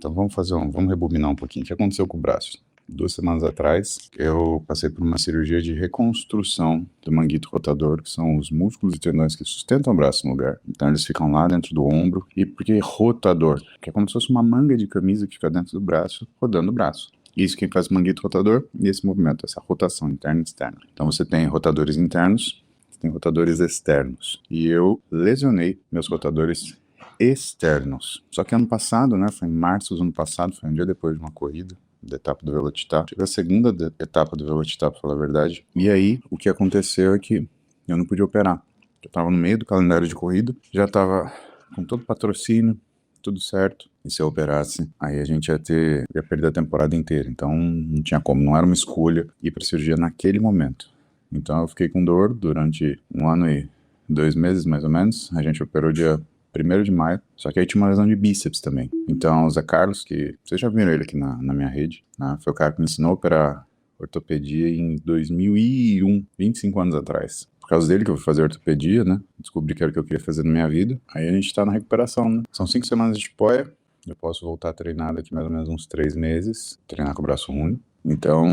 Então vamos rebobinar um pouquinho. O que aconteceu com o braço? 2 semanas atrás, eu passei por uma cirurgia de reconstrução do manguito rotador, que são os músculos e tendões que sustentam o braço no lugar. Então eles ficam lá dentro do ombro. E por que rotador? Que é como se fosse uma manga de camisa que fica dentro do braço, rodando o braço. Isso quem faz o manguito rotador e esse movimento, essa rotação interna e externa. Então você tem rotadores internos, você tem rotadores externos. E eu lesionei meus rotadores externos. Só que ano passado, né, foi em março do ano passado, foi um dia depois de uma corrida da etapa do Velocitar. Tive a segunda etapa do Velocitar, pra falar a verdade. E aí, o que aconteceu é que eu não podia operar. Eu tava no meio do calendário de corrida, já tava com todo o patrocínio, tudo certo. E se eu operasse, aí a gente ia perder a temporada inteira. Então, não tinha como, não era uma escolha ir pra cirurgia naquele momento. Então, eu fiquei com dor durante 1 ano e 2 meses, mais ou menos. A gente operou dia 1º de maio, só que aí tinha uma lesão de bíceps também. Então o Zé Carlos, que vocês já viram ele aqui na minha rede, né, foi o cara que me ensinou a operar ortopedia em 2001, 25 anos atrás. Por causa dele que eu fui fazer ortopedia, né, descobri que era o que eu queria fazer na minha vida. Aí a gente tá na recuperação, né. São 5 semanas de poia, eu posso voltar a treinar daqui mais ou menos uns 3 meses, treinar com o braço ruim. Então,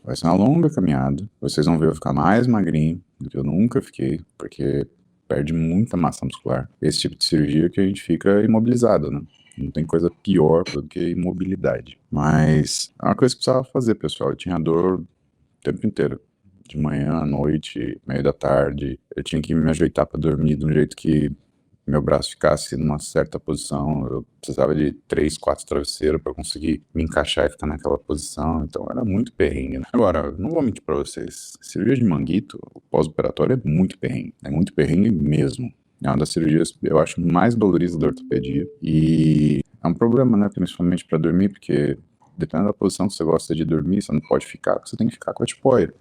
vai ser uma longa caminhada. Vocês vão ver eu ficar mais magrinho do que eu nunca fiquei, porque perde muita massa muscular. Esse tipo de cirurgia que a gente fica imobilizado, né? Não tem coisa pior do que imobilidade. Mas é uma coisa que precisava fazer, pessoal. Eu tinha dor o tempo inteiro. De manhã, à noite, meio da tarde. Eu tinha que me ajeitar para dormir de um jeito que meu braço ficasse numa certa posição. Eu precisava de 3, 4 travesseiros para conseguir me encaixar e ficar naquela posição. Então era muito perrengue, né? Agora, não vou mentir para vocês. Cirurgia de manguito, o pós-operatório é muito perrengue. É muito perrengue mesmo. É uma das cirurgias, eu acho, mais doloridas da ortopedia. E é um problema, né? Principalmente para dormir, porque dependendo da posição que você gosta de dormir, você não pode ficar, você tem que ficar com a tipoia.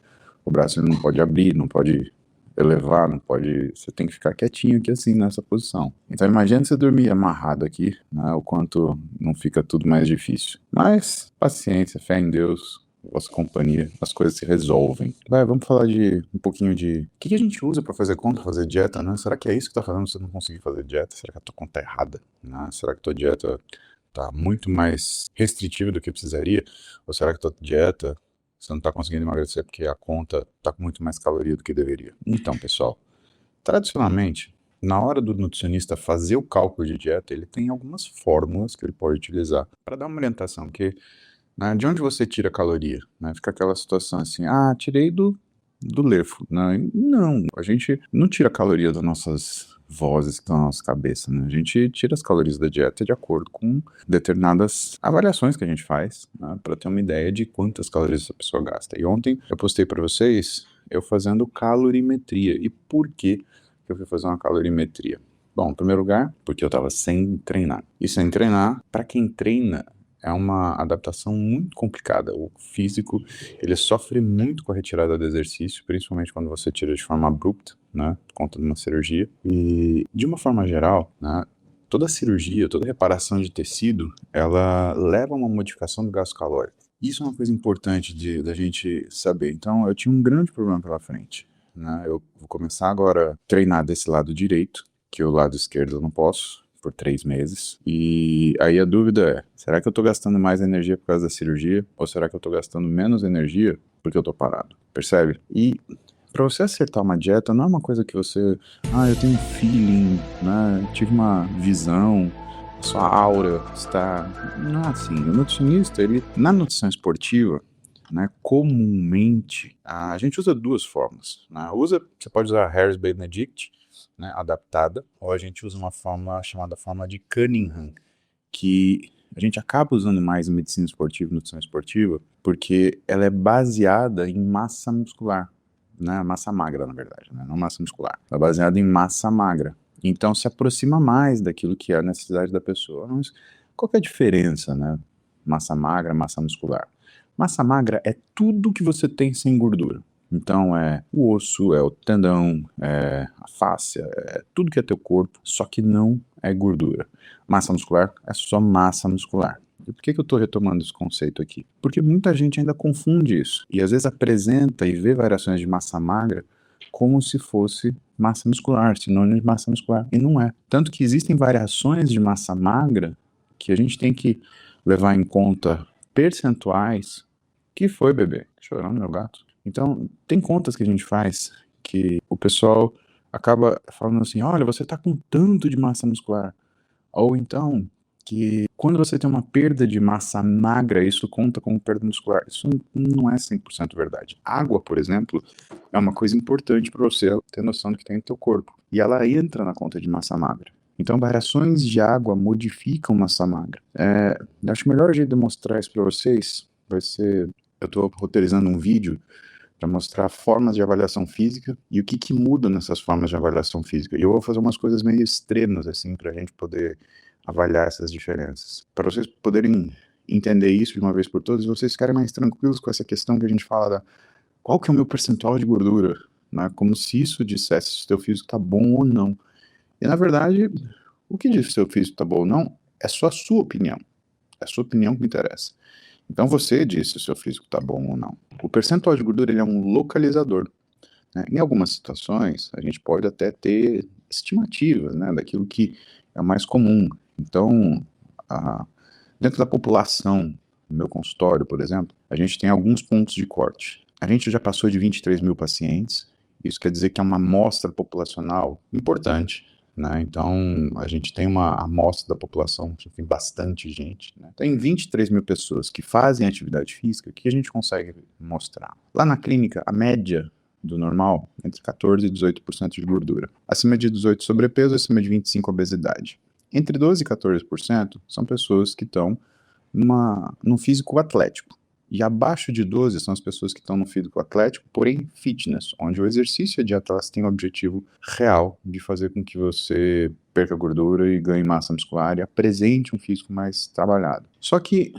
O braço ele não pode abrir, não pode elevar, não pode, você tem que ficar quietinho aqui assim, nessa posição. Então imagina você dormir amarrado aqui, né, o quanto não fica tudo mais difícil. Mas, paciência, fé em Deus, vossa companhia, as coisas se resolvem. Vamos falar de um pouquinho de o que a gente usa pra fazer conta, fazer dieta, né? Será que é isso que tá fazendo você não conseguir fazer dieta? Será que a tua conta é errada? Né? Será que a tua dieta tá muito mais restritiva do que precisaria? Ou será que a tua dieta você não está conseguindo emagrecer porque a conta está com muito mais caloria do que deveria? Então, pessoal, tradicionalmente, na hora do nutricionista fazer o cálculo de dieta, ele tem algumas fórmulas que ele pode utilizar para dar uma orientação, porque né, de onde você tira a caloria? Né? Fica aquela situação assim, tirei do lefo. Né? Não, a gente não tira a caloria das nossas vozes que estão na nossa cabeça, né? A gente tira as calorias da dieta de acordo com determinadas avaliações que a gente faz, né, para ter uma ideia de quantas calorias essa pessoa gasta. E ontem eu postei para vocês eu fazendo calorimetria. E por que eu fui fazer uma calorimetria? Bom, em primeiro lugar, porque eu estava sem treinar. E sem treinar, para quem treina, é uma adaptação muito complicada. O físico, ele sofre muito com a retirada do exercício, principalmente quando você tira de forma abrupta, né, por conta de uma cirurgia. E, de uma forma geral, né, toda cirurgia, toda reparação de tecido, ela leva a uma modificação do gasto calórico. Isso é uma coisa importante da gente saber. Então, eu tinha um grande problema pela frente. Né? Eu vou começar agora a treinar desse lado direito, que o lado esquerdo eu não posso, por 3 meses. E aí a dúvida é, será que eu tô gastando mais energia por causa da cirurgia? Ou será que eu tô gastando menos energia porque eu tô parado? Percebe? E para você acertar uma dieta, não é uma coisa que você... eu tenho um feeling, né? Tive uma visão, a sua aura está... Não é assim. O nutricionista, ele... Na nutrição esportiva, né, comumente, a gente usa 2 formas. Né? Você pode usar a Harris-Benedict, né, adaptada, ou a gente usa uma forma chamada forma de Cunningham, que a gente acaba usando mais em medicina esportiva e nutrição esportiva, porque ela é baseada em massa muscular, né, massa magra, na verdade, né, não massa muscular, ela é baseada em massa magra, então se aproxima mais daquilo que é a necessidade da pessoa. Mas qual que é a diferença, né, massa magra, massa muscular? Massa magra é tudo que você tem sem gordura. Então é o osso, é o tendão, é a fáscia, é tudo que é teu corpo, só que não é gordura. Massa muscular é só massa muscular. E por que eu estou retomando esse conceito aqui? Porque muita gente ainda confunde isso. E às vezes apresenta e vê variações de massa magra como se fosse massa muscular, sinônimo de massa muscular. E não é. Tanto que existem variações de massa magra que a gente tem que levar em conta percentuais. Que foi, bebê? Chorando, meu gato. Então, tem contas que a gente faz que o pessoal acaba falando assim: olha, você tá com tanto de massa muscular. Ou então, que quando você tem uma perda de massa magra, isso conta como perda muscular. Isso não é 100% verdade. Água, por exemplo, é uma coisa importante para você ter noção do que tem no teu corpo. E ela entra na conta de massa magra. Então, variações de água modificam massa magra. Acho que o melhor jeito de mostrar isso para vocês vai ser... Eu estou roteirizando um vídeo para mostrar formas de avaliação física e o que muda nessas formas de avaliação física. E eu vou fazer umas coisas meio extremas, assim, para a gente poder avaliar essas diferenças. Para vocês poderem entender isso de uma vez por todas, vocês ficarem mais tranquilos com essa questão que a gente fala da qual que é o meu percentual de gordura, né? Como se isso dissesse se o teu físico está bom ou não. E, na verdade, o que diz se o teu físico está bom ou não é só a sua opinião. É a sua opinião que me interessa. Então você diz se o seu físico está bom ou não. O percentual de gordura ele é um localizador, né? Em algumas situações, a gente pode até ter estimativas, né, daquilo que é mais comum. Então, dentro da população, no meu consultório, por exemplo, a gente tem alguns pontos de corte. A gente já passou de 23 mil pacientes, isso quer dizer que é uma amostra populacional importante, né? Então, a gente tem uma amostra da população, tem bastante gente, né? Tem 23 mil pessoas que fazem atividade física, que a gente consegue mostrar. Lá na clínica, a média do normal, entre 14% e 18% de gordura. Acima de 18% sobrepeso, acima de 25% obesidade. Entre 12% e 14% são pessoas que estão num físico atlético. E abaixo de 12 são as pessoas que estão no físico atlético, porém fitness, onde o exercício e a dieta elas têm o objetivo real de fazer com que você perca gordura e ganhe massa muscular e apresente um físico mais trabalhado. Só que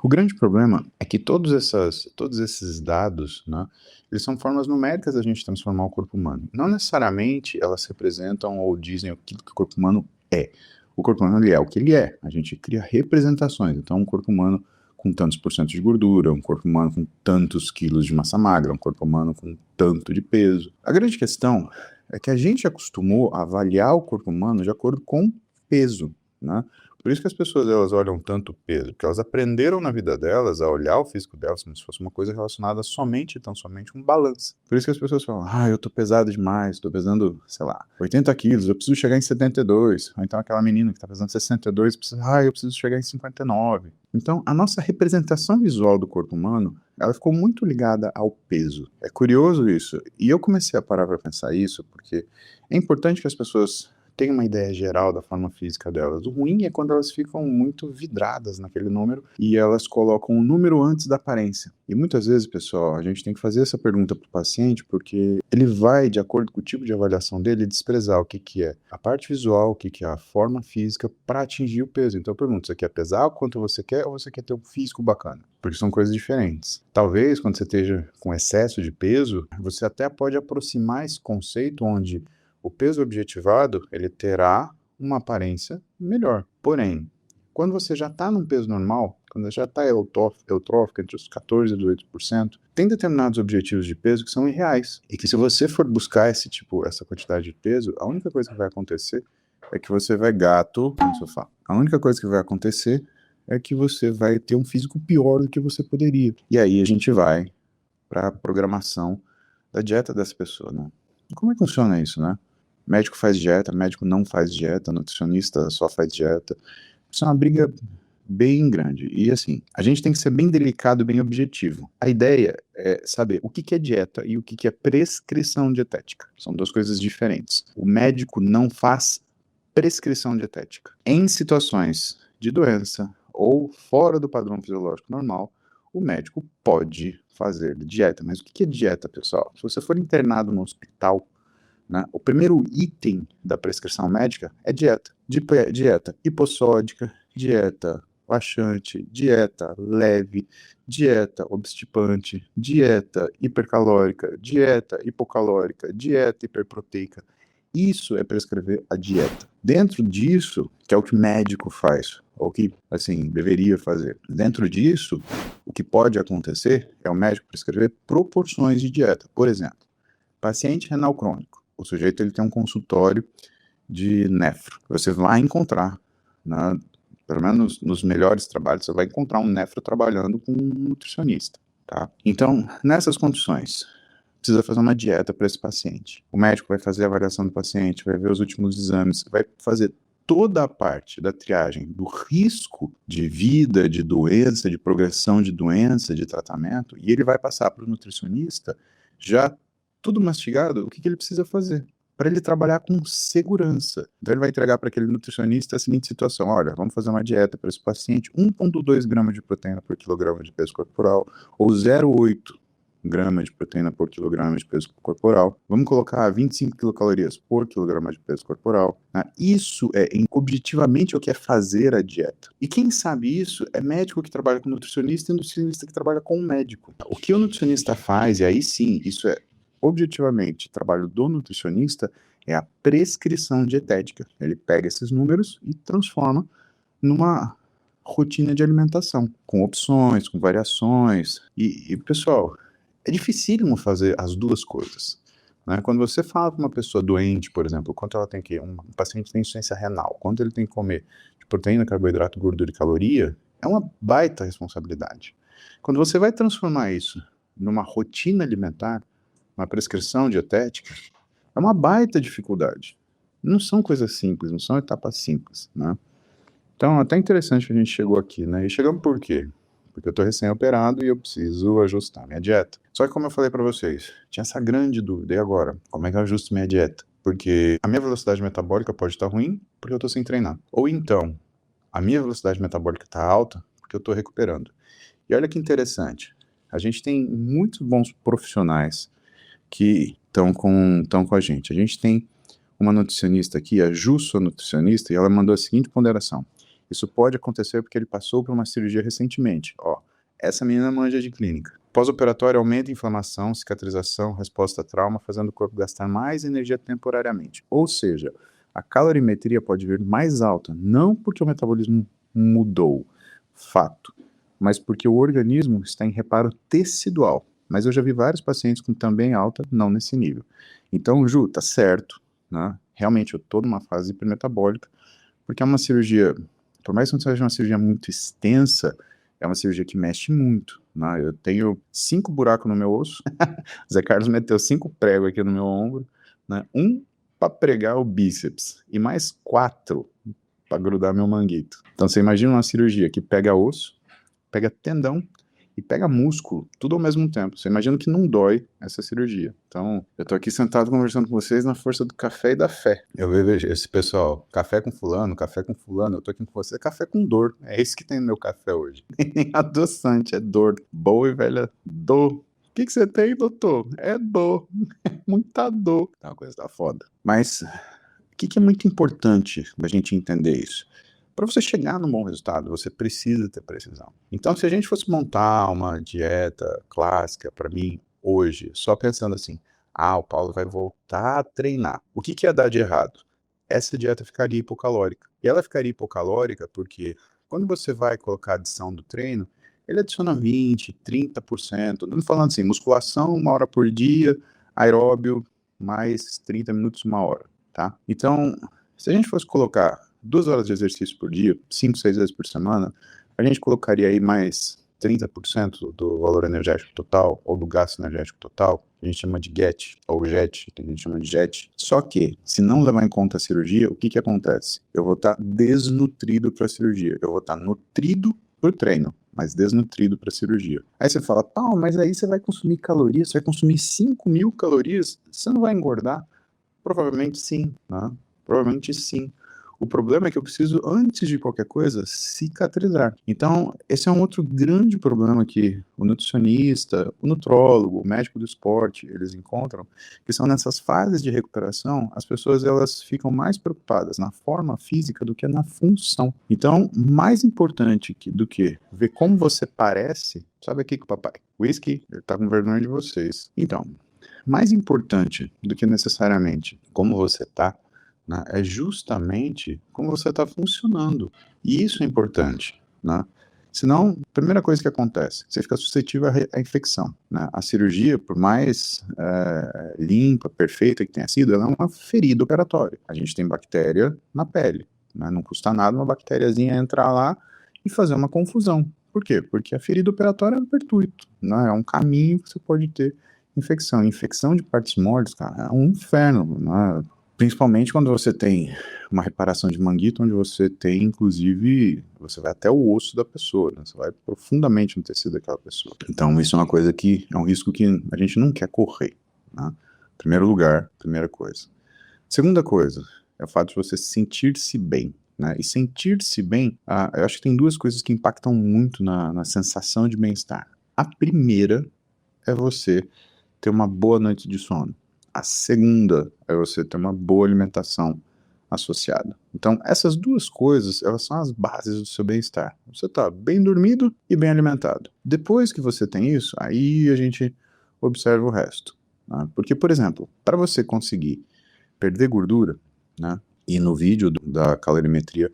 o grande problema é que todos esses dados, né, eles são formas numéricas da gente transformar o corpo humano. Não necessariamente elas representam ou dizem aquilo que o corpo humano é. O corpo humano ele é o que ele é. A gente cria representações. Então, um corpo humano com tantos por cento de gordura, um corpo humano com tantos quilos de massa magra, um corpo humano com tanto de peso. A grande questão é que a gente acostumou a avaliar o corpo humano de acordo com peso, né? Por isso que as pessoas elas olham tanto peso, porque elas aprenderam na vida delas a olhar o físico delas como se fosse uma coisa relacionada somente, tão somente um balanço. Por isso que as pessoas falam, eu tô pesado demais, tô pesando, sei lá, 80 quilos, eu preciso chegar em 72. Ou então aquela menina que tá pesando 62, eu preciso chegar em 59. Então, a nossa representação visual do corpo humano, ela ficou muito ligada ao peso. É curioso isso. E eu comecei a parar para pensar isso, porque é importante que as pessoas tenham uma ideia geral da forma física delas. O ruim é quando elas ficam muito vidradas naquele número e elas colocam o número antes da aparência. E muitas vezes, pessoal, a gente tem que fazer essa pergunta para o paciente porque ele vai, de acordo com o tipo de avaliação dele, desprezar o que é a parte visual, o que é a forma física para atingir o peso. Então eu pergunto, você quer pesar quanto você quer ou você quer ter um físico bacana? Porque são coisas diferentes. Talvez, quando você esteja com excesso de peso, você até pode aproximar esse conceito onde o peso objetivado, ele terá uma aparência melhor. Porém, quando você já está num peso normal, quando você já está eutrófico entre os 14% e 18%, tem determinados objetivos de peso que são irreais. E que se você for buscar essa quantidade de peso, a única coisa que vai acontecer é que você vai gato no sofá. A única coisa que vai acontecer é que você vai ter um físico pior do que você poderia. E aí a gente vai para a programação da dieta dessa pessoa, né? E como é que funciona isso, né? Médico faz dieta, médico não faz dieta, nutricionista só faz dieta. Isso é uma briga bem grande. E assim, a gente tem que ser bem delicado, bem objetivo. A ideia é saber o que é dieta e o que é prescrição dietética. São duas coisas diferentes. O médico não faz prescrição dietética. Em situações de doença ou fora do padrão fisiológico normal, o médico pode fazer dieta. Mas o que é dieta, pessoal? Se você for internado no hospital, né, o primeiro item da prescrição médica é dieta. Dieta hipossódica, dieta laxante, dieta leve, dieta obstipante, dieta hipercalórica, dieta hipocalórica, dieta hiperproteica. Isso é prescrever a dieta. Dentro disso, que é o que o médico faz, ou que, assim, deveria fazer. Dentro disso, o que pode acontecer é o médico prescrever proporções de dieta. Por exemplo, paciente renal crônico. O sujeito ele tem um consultório de nefro. Você vai encontrar, né, Pelo menos nos melhores trabalhos, você vai encontrar um nefro trabalhando com um nutricionista, tá? Então, nessas condições, precisa fazer uma dieta para esse paciente. O médico vai fazer a avaliação do paciente, vai ver os últimos exames, vai fazer toda a parte da triagem do risco de vida, de doença, de progressão de doença, de tratamento, e ele vai passar para o nutricionista já tudo mastigado, o que ele precisa fazer para ele trabalhar com segurança. Então ele vai entregar para aquele nutricionista a seguinte situação: olha, vamos fazer uma dieta para esse paciente, 1,2 gramas de proteína por quilograma de peso corporal, ou 0,8 gramas de proteína por quilograma de peso corporal. Vamos colocar 25 quilocalorias por quilograma de peso corporal. Isso é objetivamente o que é fazer a dieta. E quem sabe isso é médico que trabalha com nutricionista e nutricionista que trabalha com médico. O que o nutricionista faz, e aí sim, isso é objetivamente trabalho do nutricionista, é a prescrição dietética. Ele pega esses números e transforma numa rotina de alimentação, com opções, com variações. E pessoal, é dificílimo fazer as duas coisas, né? Quando você fala com uma pessoa doente, por exemplo, quanto ela tem que, um paciente tem insuficiência renal, quanto ele tem que comer de proteína, carboidrato, gordura e caloria, é uma baita responsabilidade. Quando você vai transformar isso numa rotina alimentar, uma prescrição dietética, é uma baita dificuldade. Não são coisas simples, não são etapas simples, né? Então, até interessante que a gente chegou aqui, né? E chegamos por quê? Porque eu tô recém-operado e eu preciso ajustar minha dieta. Só que como eu falei para vocês, tinha essa grande dúvida, e agora? Como é que eu ajusto minha dieta? Porque a minha velocidade metabólica pode estar ruim porque eu tô sem treinar. Ou então, a minha velocidade metabólica tá alta porque eu tô recuperando. E olha que interessante, a gente tem muitos bons profissionais que estão com a gente. A gente tem uma nutricionista aqui, a Ju, sua nutricionista, e ela mandou a seguinte ponderação: isso pode acontecer porque ele passou por uma cirurgia recentemente. Ó, essa menina manja de clínica. Pós-operatório aumenta a inflamação, cicatrização, resposta a trauma, fazendo o corpo gastar mais energia temporariamente. Ou seja, a calorimetria pode vir mais alta, não porque o metabolismo mudou, fato, mas porque o organismo está em reparo tecidual. Mas eu já vi vários pacientes com também alta, não nesse nível. Então, Ju, tá certo, né? Realmente eu tô numa fase hipermetabólica, porque é uma cirurgia, por mais que não seja uma cirurgia muito extensa, é uma cirurgia que mexe muito, né? Eu tenho 5 buracos no meu osso, Zé Carlos meteu 5 pregos aqui no meu ombro, né? Um para pregar o bíceps e mais 4 para grudar meu manguito. Então você imagina uma cirurgia que pega osso, pega tendão e pega músculo, tudo ao mesmo tempo. Você imagina que não dói essa cirurgia. Então, eu tô aqui sentado conversando com vocês na força do café e da fé. Eu vejo esse pessoal, café com fulano, eu tô aqui com você, café com dor. É isso que tem no meu café hoje. Nem adoçante, é dor. Boa e velha dor. O que você tem, doutor? É dor. Muita dor. Tá, uma coisa tá foda. Mas, o que é muito importante da gente entender isso? Para você chegar num bom resultado, você precisa ter precisão. Então, se a gente fosse montar uma dieta clássica para mim hoje, só pensando assim, o Paulo vai voltar a treinar. O que ia dar de errado? Essa dieta ficaria hipocalórica. E ela ficaria hipocalórica porque quando você vai colocar a adição do treino, ele adiciona 20, 30%. Não falando assim, musculação 1 hora por dia, aeróbio mais 30 minutos, 1 hora, tá? Então, se a gente fosse colocar 2 horas de exercício por dia, 5, 6 vezes por semana, a gente colocaria aí mais 30% do valor energético total, ou do gasto energético total, que a gente chama de GET, ou JET, que a gente chama de JET. Só que, se não levar em conta a cirurgia, o que acontece? Eu vou estar desnutrido para a cirurgia, eu vou estar nutrido para o treino, mas desnutrido para a cirurgia. Aí você fala, mas aí você vai consumir calorias, você vai consumir 5.000 calorias, você não vai engordar? Provavelmente sim, né? Provavelmente sim. O problema é que eu preciso, antes de qualquer coisa, cicatrizar. Então, esse é um outro grande problema que o nutricionista, o nutrólogo, o médico do esporte, eles encontram, que são nessas fases de recuperação, as pessoas elas ficam mais preocupadas na forma física do que na função. Então, mais importante do que ver como você parece, sabe aqui com o papai? Whisky, ele tá com vergonha de vocês. Então, mais importante do que necessariamente como você tá, né, é justamente como você está funcionando. E isso é importante, né? Senão, a primeira coisa que acontece, você fica suscetível à infecção, né? A cirurgia, por mais limpa, perfeita que tenha sido, ela é uma ferida operatória. A gente tem bactéria na pele, né? Não custa nada uma bactériazinha entrar lá e fazer uma confusão. Por quê? Porque a ferida operatória é um pertuito, né? É um caminho que você pode ter infecção. Infecção de partes moles, cara, é um inferno, né? Principalmente quando você tem uma reparação de manguito, onde você tem, inclusive, você vai até o osso da pessoa, né? Você vai profundamente no tecido daquela pessoa. Então, isso é uma coisa que é um risco que a gente não quer correr, né? Primeiro lugar, primeira coisa. Segunda coisa, é o fato de você sentir-se bem, né? E sentir-se bem, eu acho que tem duas coisas que impactam muito na sensação de bem-estar. A primeira é você ter uma boa noite de sono. A segunda é você ter uma boa alimentação associada. Então, essas duas coisas, elas são as bases do seu bem-estar. Você está bem dormido e bem alimentado. Depois que você tem isso, aí a gente observa o resto, né? Porque, por exemplo, para você conseguir perder gordura, né? E no vídeo da calorimetria,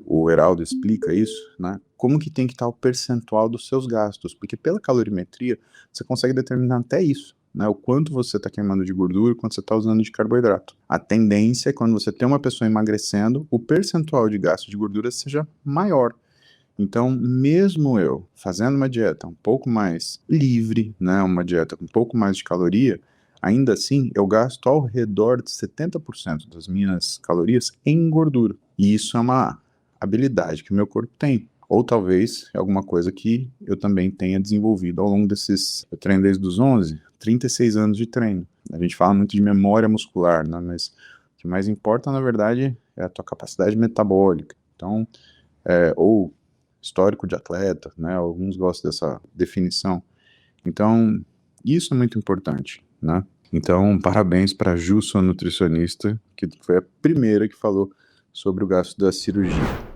o Heraldo explica isso, né? Como que tem que estar o percentual dos seus gastos, porque pela calorimetria você consegue determinar até isso, né? O quanto você está queimando de gordura, o quanto você está usando de carboidrato. A tendência é quando você tem uma pessoa emagrecendo, o percentual de gasto de gordura seja maior. Então, mesmo eu fazendo uma dieta um pouco mais livre, né, uma dieta com um pouco mais de caloria, ainda assim eu gasto ao redor de 70% das minhas calorias em gordura. E isso é uma habilidade que o meu corpo tem. Ou talvez é alguma coisa que eu também tenha desenvolvido ao longo desses... Eu treino desde os 11, 36 anos de treino. A gente fala muito de memória muscular, né, mas o que mais importa, na verdade, é a tua capacidade metabólica. Então, ou histórico de atleta, né? Alguns gostam dessa definição. Então, isso é muito importante, né? Então, parabéns para a Ju, sua nutricionista, que foi a primeira que falou sobre o gasto da cirurgia.